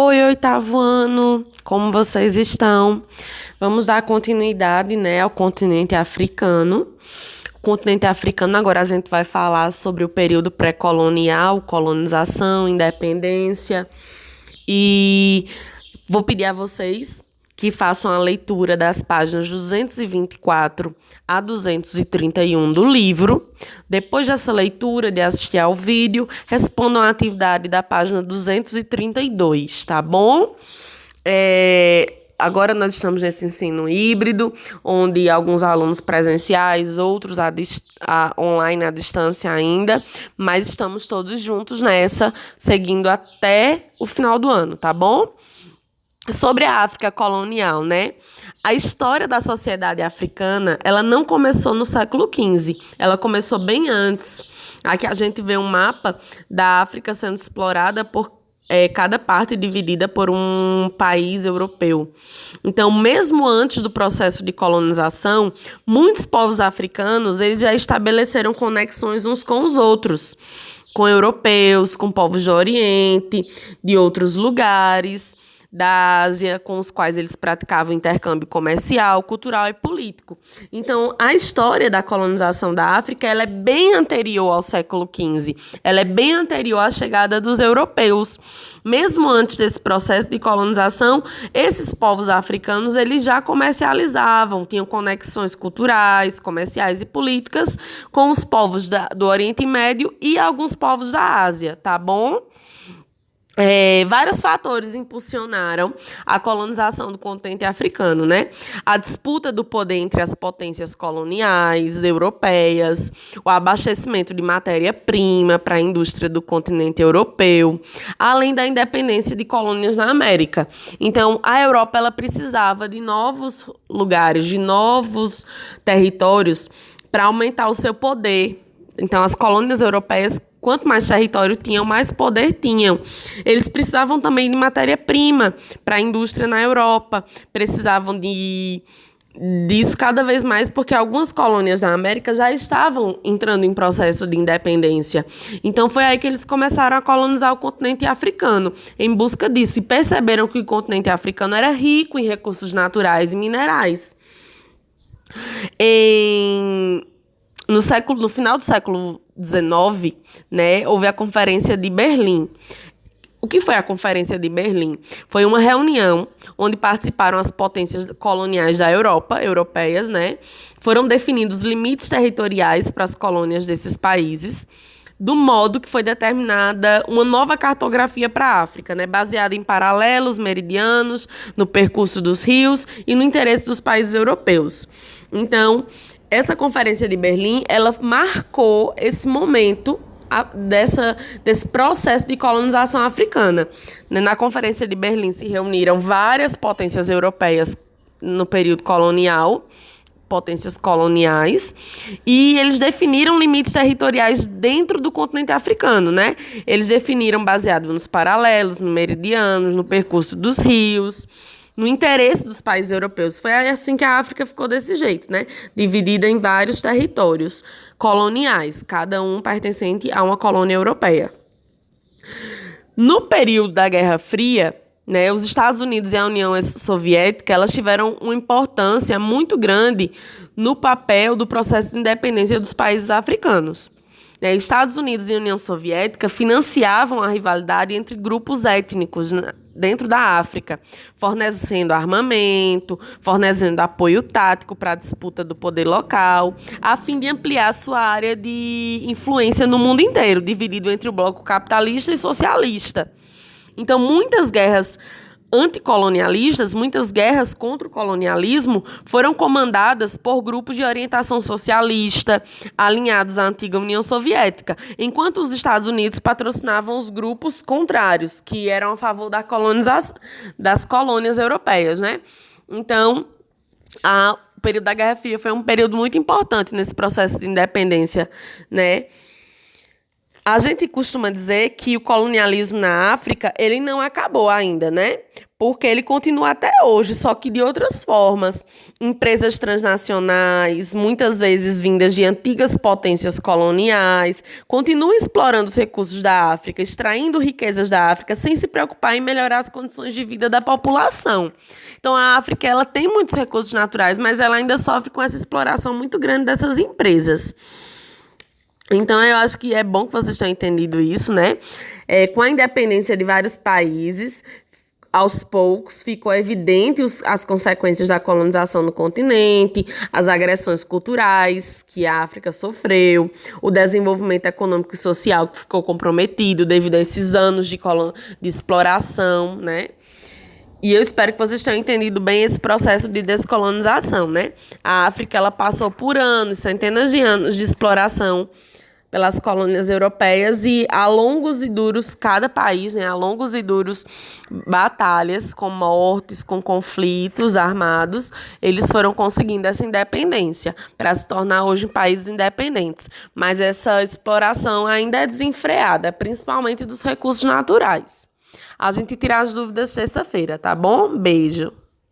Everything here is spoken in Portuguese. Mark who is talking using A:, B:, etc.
A: Oi, oitavo ano, como vocês estão? Vamos dar continuidade, né, ao continente africano. O continente africano, agora a gente vai falar sobre o período pré-colonial, colonização, independência. E vou pedir a vocês que façam a leitura das páginas 224 a 231 do livro. Depois dessa leitura, de assistir ao vídeo, respondam a atividade da página 232, tá bom? Agora nós estamos nesse ensino híbrido, onde alguns alunos presenciais, outros online à distância ainda, mas estamos todos juntos nessa, seguindo até o final do ano, tá bom? Sobre a África colonial, né? A história da sociedade africana, ela não começou no século XV, ela começou bem antes. Aqui a gente vê um mapa da África sendo explorada por cada parte dividida por um país europeu. Então, mesmo antes do processo de colonização, muitos povos africanos eles já estabeleceram conexões uns com os outros, com europeus, com povos do Oriente, de outros lugares da Ásia, com os quais eles praticavam intercâmbio comercial, cultural e político. Então, a história da colonização da África ela é bem anterior ao século XV. Ela é bem anterior à chegada dos europeus. Mesmo antes desse processo de colonização, esses povos africanos eles já comercializavam, tinham conexões culturais, comerciais e políticas com os povos do Oriente Médio e alguns povos da Ásia, tá bom? Vários fatores impulsionaram a colonização do continente africano, né? A disputa do poder entre as potências coloniais europeias, o abastecimento de matéria-prima para a indústria do continente europeu, além da independência de colônias na América. Então, a Europa ela precisava de novos lugares, de novos territórios para aumentar o seu poder. Então, as colônias europeias quanto mais território tinham, mais poder tinham. Eles precisavam também de matéria-prima para a indústria na Europa. Precisavam disso cada vez mais, porque algumas colônias da América já estavam entrando em processo de independência. Então, foi aí que eles começaram a colonizar o continente africano, em busca disso. E perceberam que o continente africano era rico em recursos naturais e minerais. No final do século XIX, né, houve a Conferência de Berlim. O que foi a Conferência de Berlim? Foi uma reunião onde participaram as potências coloniais da Europa, europeias, né? Foram definidos limites territoriais para as colônias desses países, do modo que foi determinada uma nova cartografia para a África, né, baseada em paralelos, meridianos, no percurso dos rios e no interesse dos países europeus. Então, essa Conferência de Berlim, ela marcou esse momento desse processo de colonização africana. Na Conferência de Berlim se reuniram várias potências europeias no período colonial, potências coloniais, e eles definiram limites territoriais dentro do continente africano, né? Eles definiram baseado nos paralelos, nos meridianos, no percurso dos rios, no interesse dos países europeus. Foi assim que a África ficou desse jeito, né? Dividida em vários territórios coloniais, cada um pertencente a uma colônia europeia. No período da Guerra Fria, né, os Estados Unidos e a União Soviética elas tiveram uma importância muito grande no papel do processo de independência dos países africanos. Estados Unidos e União Soviética financiavam a rivalidade entre grupos étnicos dentro da África, fornecendo armamento, fornecendo apoio tático para a disputa do poder local, a fim de ampliar sua área de influência no mundo inteiro, dividido entre o bloco capitalista e socialista. Então, muitas guerras anticolonialistas, muitas guerras contra o colonialismo foram comandadas por grupos de orientação socialista, alinhados à antiga União Soviética, enquanto os Estados Unidos patrocinavam os grupos contrários, que eram a favor da colonização das colônias europeias, né? Então, o período da Guerra Fria foi um período muito importante nesse processo de independência, né? A gente costuma dizer que o colonialismo na África, ele não acabou ainda, né? Porque ele continua até hoje, só que de outras formas. Empresas transnacionais, muitas vezes vindas de antigas potências coloniais, continuam explorando os recursos da África, extraindo riquezas da África, sem se preocupar em melhorar as condições de vida da população. Então, a África, ela tem muitos recursos naturais, mas ela ainda sofre com essa exploração muito grande dessas empresas. Então, eu acho que é bom que vocês tenham entendido isso, né? Com a independência de vários países, aos poucos ficou evidente as consequências da colonização no continente, as agressões culturais que a África sofreu, o desenvolvimento econômico e social que ficou comprometido devido a esses anos de exploração, né? E eu espero que vocês tenham entendido bem esse processo de descolonização, né? A África, ela passou por anos, centenas de anos de exploração pelas colônias europeias e a longos e duros, cada país, né, a longos e duros batalhas com mortes, com conflitos armados, eles foram conseguindo essa independência para se tornar hoje países independentes. Mas essa exploração ainda é desenfreada, principalmente dos recursos naturais. A gente tira as dúvidas terça-feira, tá bom? Beijo.